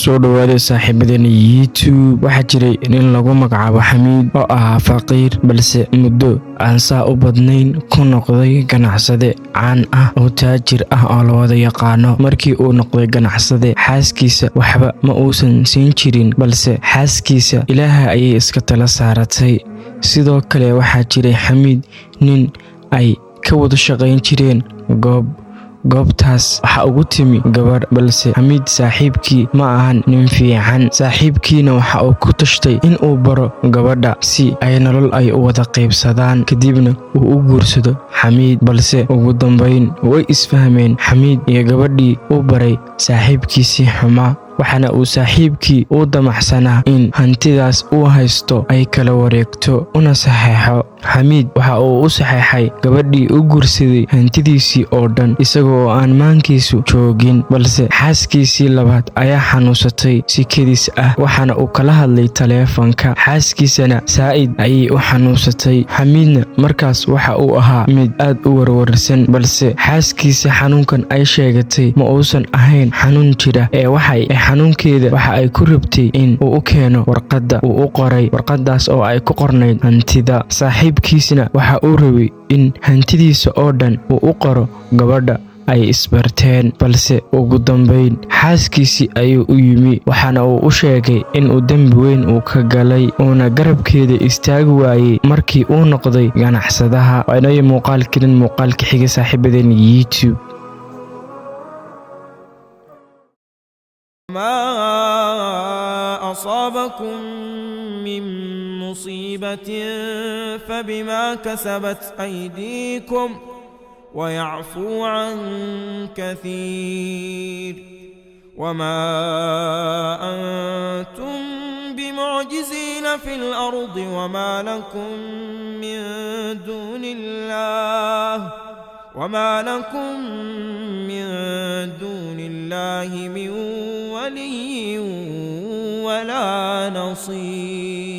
soo dhawaada saaxiibadena YouTube. waxaa jiray nin lagu magacaabo Xamiid oo ahaa faqiir balse muddo aan saa u badnayn ku noqday ganacsade caan ah oo taajir ah oo la wada yaqaano. markii uu noqday ganacsade, xaaskiisa waxba ma uusan siin jirin, balse xaaskiisa Ilaahay ayay iska tala saaratay. sidoo kale waxaa jiray Xamiid nin ay ka wada shaqayn jireen goobtaas waxa ugu timi gabadh, balse Xamiid saaxiibkii ma ahan nin fiican. saaxiibkiina waxa uu ku tashtay in uu baro gabadha si ay nolol ay u wada qaybsadaan, kadibna uu u guursado Xamiid. balse ugu dambayn way isfahmeen. Xamiid iyo gabadhii uu baray saaxiibkiisii xumaa, waxaana uu saaxiibkii u damacsanaa in hantidaas uu haysto ay kala wareegto una saxeexo. Xamiid waxa uu u saxeexay gabadhii u guursaday hantidiisii oo dhan isagoo aan maankiisu joogin, balse xaaskiisii labaad ayaa xanuunsatay si kedis ah, waxaana uu kala hadlay taleefanka. xaaskiisana saa'id ayay u xanuunsatay. Xamiidna markaas waxa uu ahaa mid aad u warwarsan, balse xaaskiisa xanuunkan ay sheegatay ma uusan ahayn xanuun jira ee xanuunkeeda waxa ay ku rabtay in uu u keeno warqadda uu u qoray. warqadaas oo ay ku qornayd hantida. saaxiibkiisna waxa uu rabay in hantidiisa oo dhan uu u qoro gabadha ay isbarteen, balse ugu dambayn xaaskiisii ayuu u yimi, waxaana uu u sheegay in uu dembi weyn uu ka galay uuna garabkeeda istaagi waayey markii uu noqday ganacsadaha. waa inoo muuqaalka xiga saaxiibadeen YouTube. ما أصابكم من مصيبة فبما كسبت أيديكم ويعفو عن كثير وما أنتم بمعجزين في الأرض وما لكم من دون الله من ولي ولا نصير.